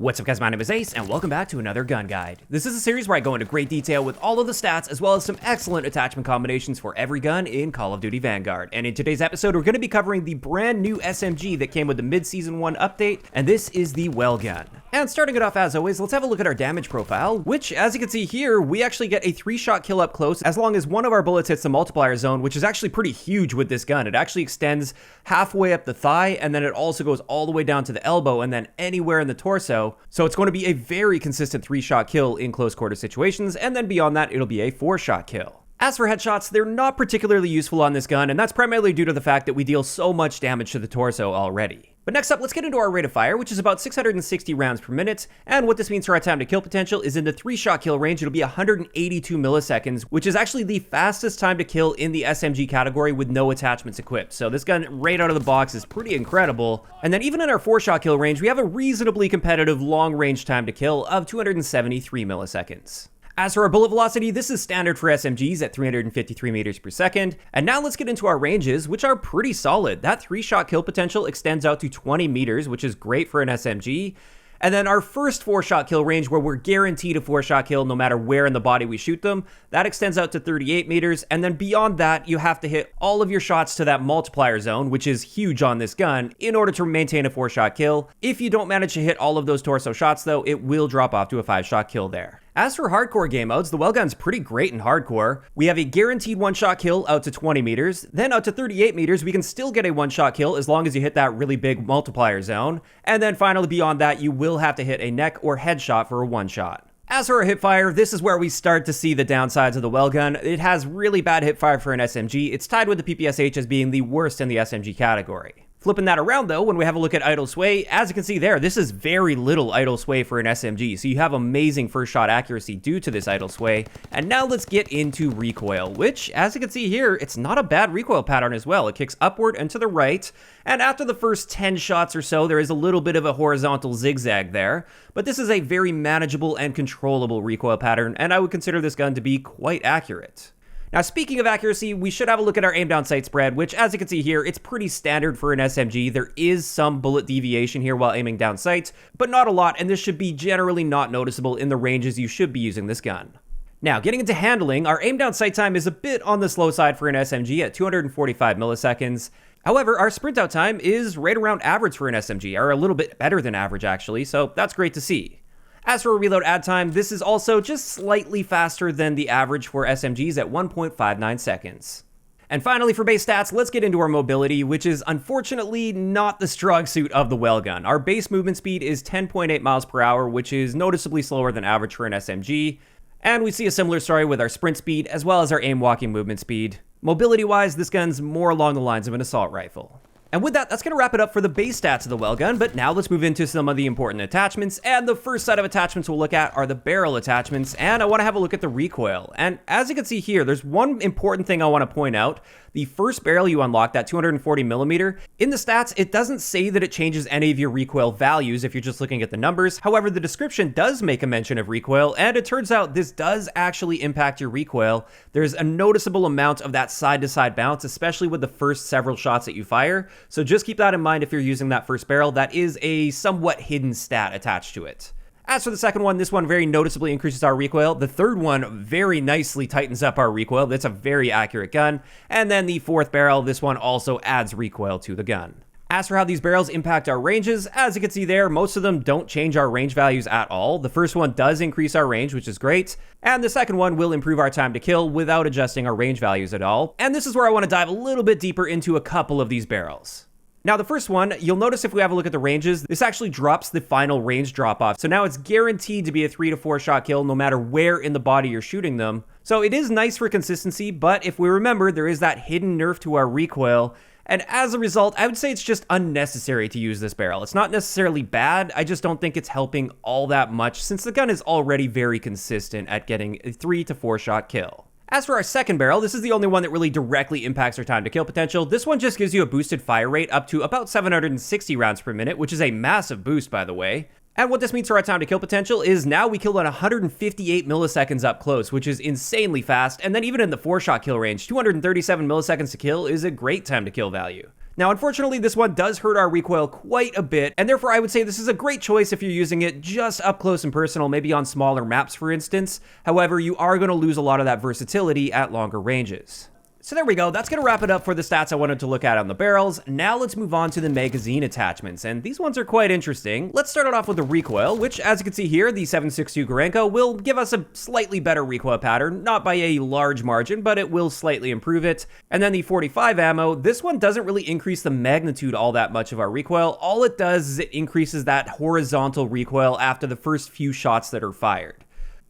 What's up guys, my name is Ace, and welcome back to another gun guide. This is a series where I go into great detail with all of the stats as well as some excellent attachment combinations for every gun in Call of Duty Vanguard. And in today's episode, we're going to be covering the brand new SMG that came with the mid-season 1 update, and this is the Welgun. And starting it off as always, let's have a look at our damage profile, which as you can see here, we actually get a 3-shot kill up close as long as one of our bullets hits the multiplier zone, which is actually pretty huge with this gun. It actually extends halfway up the thigh, and then it also goes all the way down to the elbow and then anywhere in the torso. So it's going to be a very consistent 3-shot kill in close quarter situations, and then beyond that, it'll be a 4-shot kill. As for headshots, they're not particularly useful on this gun, and that's primarily due to the fact that we deal so much damage to the torso already. But next up, let's get into our rate of fire, which is about 660 rounds per minute, and what this means for our time to kill potential is in the 3-shot kill range, it'll be 182 milliseconds, which is actually the fastest time to kill in the SMG category with no attachments equipped. So this gun right out of the box is pretty incredible. And then even in our 4-shot kill range, we have a reasonably competitive long-range time to kill of 273 milliseconds. As for our bullet velocity, this is standard for SMGs at 353 meters per second. And now let's get into our ranges, which are pretty solid. That 3-shot kill potential extends out to 20 meters, which is great for an SMG. And then our first 4-shot kill range, where we're guaranteed a 4-shot kill no matter where in the body we shoot them, that extends out to 38 meters. And then beyond that, you have to hit all of your shots to that multiplier zone, which is huge on this gun, in order to maintain a 4-shot kill. If you don't manage to hit all of those torso shots though, it will drop off to a 5-shot kill there. As for hardcore game modes, the Welgun's pretty great in hardcore. We have a guaranteed 1-shot kill out to 20 meters, then out to 38 meters, we can still get a 1-shot kill as long as you hit that really big multiplier zone. And then finally beyond that, you will have to hit a neck or headshot for a 1-shot. As for our hipfire, this is where we start to see the downsides of the Welgun. It has really bad hipfire for an SMG. It's tied with the PPSH as being the worst in the SMG category. Flipping that around though, when we have a look at idle sway, as you can see there, this is very little idle sway for an SMG, so you have amazing first shot accuracy due to this idle sway. And now let's get into recoil, which, as you can see here, it's not a bad recoil pattern as well. It kicks upward and to the right, and after the first 10 shots or so, there is a little bit of a horizontal zigzag there, but this is a very manageable and controllable recoil pattern, and I would consider this gun to be quite accurate. Now, speaking of accuracy, we should have a look at our aim down sight spread, which, as you can see here, it's pretty standard for an SMG. There is some bullet deviation here while aiming down sight, but not a lot, and this should be generally not noticeable in the ranges you should be using this gun. Now, getting into handling, our aim down sight time is a bit on the slow side for an SMG at 245 milliseconds. However, our sprint out time is right around average for an SMG, or a little bit better than average actually, so that's great to see. As for reload add time, this is also just slightly faster than the average for SMGs at 1.59 seconds. And finally, for base stats, let's get into our mobility, which is unfortunately not the strong suit of the Welgun. Our base movement speed is 10.8 miles per hour, which is noticeably slower than average for an SMG. And we see a similar story with our sprint speed, as well as our aim walking movement speed. Mobility-wise, this gun's more along the lines of an assault rifle. And with that, that's going to wrap it up for the base stats of the Welgun, but now let's move into some of the important attachments, and the first set of attachments we'll look at are the barrel attachments, and I want to have a look at the recoil. And as you can see here, there's one important thing I want to point out. The first barrel you unlock, that 240mm, in the stats, it doesn't say that it changes any of your recoil values if you're just looking at the numbers. However, the description does make a mention of recoil, and it turns out this does actually impact your recoil. There's a noticeable amount of that side-to-side bounce, especially with the first several shots that you fire. So just keep that in mind if you're using that first barrel. That is a somewhat hidden stat attached to it. As for the second one, this one very noticeably increases our recoil. The third one very nicely tightens up our recoil. That's a very accurate gun. And then the fourth barrel, this one also adds recoil to the gun. As for how these barrels impact our ranges, as you can see there, most of them don't change our range values at all. The first one does increase our range, which is great. And the second one will improve our time to kill without adjusting our range values at all. And this is where I want to dive a little bit deeper into a couple of these barrels. Now the first one, you'll notice if we have a look at the ranges, this actually drops the final range drop off. So now it's guaranteed to be a 3 to 4 shot kill no matter where in the body you're shooting them. So it is nice for consistency, but if we remember, there is that hidden nerf to our recoil. And as a result, I would say it's just unnecessary to use this barrel. It's not necessarily bad, I just don't think it's helping all that much since the gun is already very consistent at getting a 3 to 4 shot kill. As for our second barrel, this is the only one that really directly impacts our time to kill potential. This one just gives you a boosted fire rate up to about 760 rounds per minute, which is a massive boost, by the way. And what this means for our time to kill potential is now we kill at 158 milliseconds up close, which is insanely fast. And then even in the 4-shot kill range, 237 milliseconds to kill is a great time to kill value. Now, unfortunately, this one does hurt our recoil quite a bit, and therefore I would say this is a great choice if you're using it just up close and personal, maybe on smaller maps, for instance. However, you are going to lose a lot of that versatility at longer ranges. So there we go, that's going to wrap it up for the stats I wanted to look at on the barrels. Now let's move on to the magazine attachments, and these ones are quite interesting. Let's start it off with the recoil, which, as you can see here, the 7.62 Gorenko will give us a slightly better recoil pattern, not by a large margin, but it will slightly improve it. And then the 45 ammo, this one doesn't really increase the magnitude all that much of our recoil. All it does is it increases that horizontal recoil after the first few shots that are fired.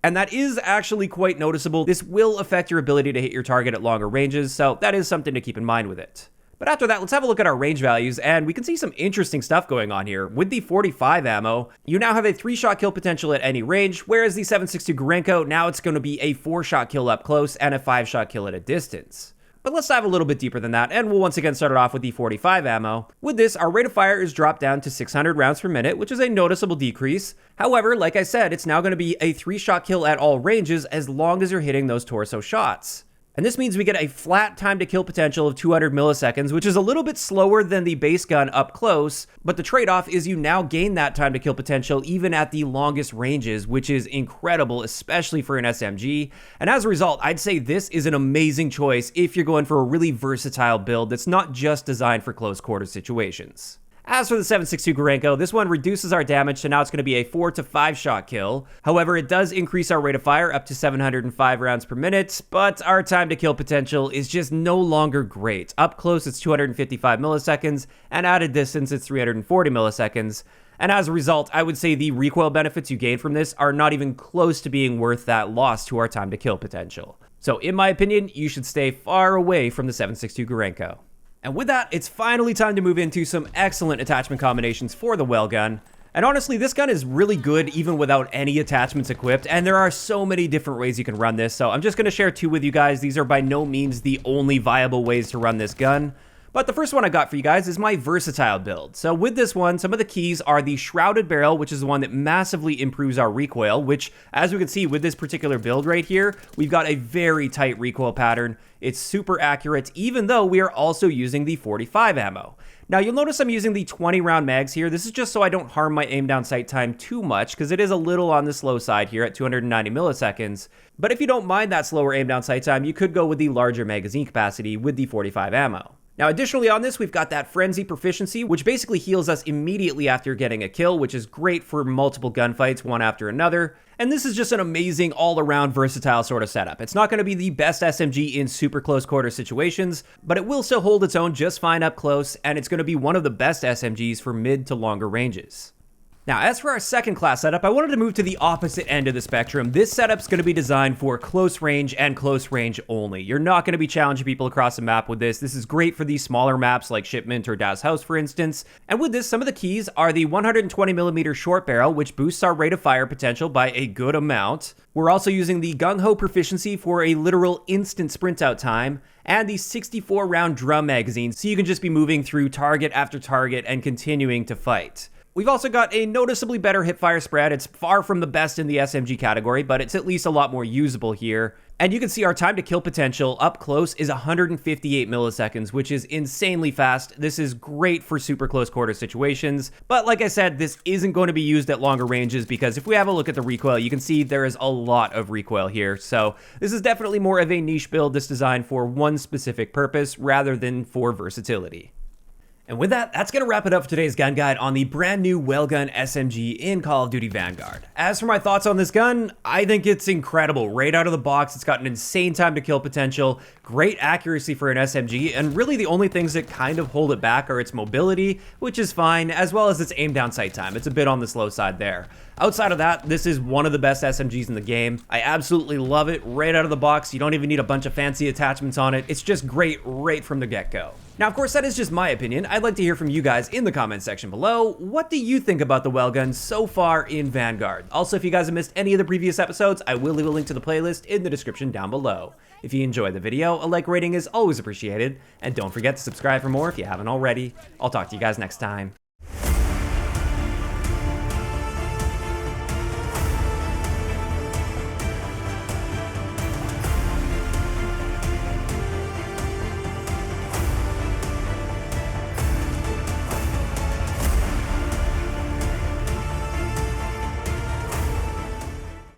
And that is actually quite noticeable. This will affect your ability to hit your target at longer ranges, so that is something to keep in mind with it. But after that, let's have a look at our range values, and we can see some interesting stuff going on here. With the 45 ammo, you now have a 3-shot kill potential at any range, whereas the 7.62 Gorenko, now it's going to be a 4-shot kill up close and a 5-shot kill at a distance. But let's dive a little bit deeper than that, and we'll once again start it off with the 45 ammo. With this, our rate of fire is dropped down to 600 rounds per minute, which is a noticeable decrease. However, like I said, it's now going to be a 3-shot kill at all ranges as long as you're hitting those torso shots. And this means we get a flat time to kill potential of 200 milliseconds, which is a little bit slower than the base gun up close, but the trade-off is you now gain that time to kill potential even at the longest ranges, which is incredible, especially for an SMG. And as a result, I'd say this is an amazing choice if you're going for a really versatile build that's not just designed for close quarter situations. As for the 7.62 Gorenko, this one reduces our damage, so now it's going to be a 4 to 5 shot kill. However, it does increase our rate of fire up to 705 rounds per minute, but our time to kill potential is just no longer great. Up close, it's 255 milliseconds, and at a distance, it's 340 milliseconds. And as a result, I would say the recoil benefits you gain from this are not even close to being worth that loss to our time to kill potential. So in my opinion, you should stay far away from the 7.62 Gorenko. And with that, it's finally time to move into some excellent attachment combinations for the Welgun. And honestly, this gun is really good even without any attachments equipped, and there are so many different ways you can run this, so I'm just going to share 2 with you guys. These are by no means the only viable ways to run this gun. But the first one I got for you guys is my versatile build. So with this one, some of the keys are the shrouded barrel, which is the one that massively improves our recoil, which, as we can see with this particular build right here, we've got a very tight recoil pattern. It's super accurate, even though we are also using the 45 ammo. Now, you'll notice I'm using the 20-round mags here. This is just so I don't harm my aim down sight time too much, because it is a little on the slow side here at 290 milliseconds. But if you don't mind that slower aim down sight time, you could go with the larger magazine capacity with the 45 ammo. Now, additionally on this, we've got that Frenzy Proficiency, which basically heals us immediately after getting a kill, which is great for multiple gunfights, one after another. And this is just an amazing all-around versatile sort of setup. It's not going to be the best SMG in super close quarter situations, but it will still hold its own just fine up close, and it's going to be one of the best SMGs for mid to longer ranges. Now, as for our second class setup, I wanted to move to the opposite end of the spectrum. This setup's going to be designed for close range and close range only. You're not going to be challenging people across the map with this. This is great for these smaller maps like Shipment or Das House, for instance. And with this, some of the keys are the 120mm short barrel, which boosts our rate of fire potential by a good amount. We're also using the Gung Ho Proficiency for a literal instant sprint out time, and the 64-round drum magazine, so you can just be moving through target after target and continuing to fight. We've also got a noticeably better Hipfire Spread. It's far from the best in the SMG category, but it's at least a lot more usable here. And you can see our time to kill potential up close is 158 milliseconds, which is insanely fast. This is great for super close quarter situations. But like I said, this isn't going to be used at longer ranges because if we have a look at the recoil, you can see there is a lot of recoil here. So this is definitely more of a niche build that's designed for one specific purpose rather than for versatility. And with that, that's going to wrap it up for today's gun guide on the brand new Welgun SMG in Call of Duty Vanguard. As for my thoughts on this gun, I think it's incredible. Right out of the box, it's got an insane time to kill potential, great accuracy for an SMG, and really the only things that kind of hold it back are its mobility, which is fine, as well as its aim down sight time. It's a bit on the slow side there. Outside of that, this is one of the best SMGs in the game. I absolutely love it right out of the box. You don't even need a bunch of fancy attachments on it. It's just great right from the get-go. Now, of course, that is just my opinion. I'd like to hear from you guys in the comment section below. What do you think about the Welgun so far in Vanguard? Also, if you guys have missed any of the previous episodes, I will leave a link to the playlist in the description down below. If you enjoyed the video, a like rating is always appreciated. And don't forget to subscribe for more if you haven't already. I'll talk to you guys next time.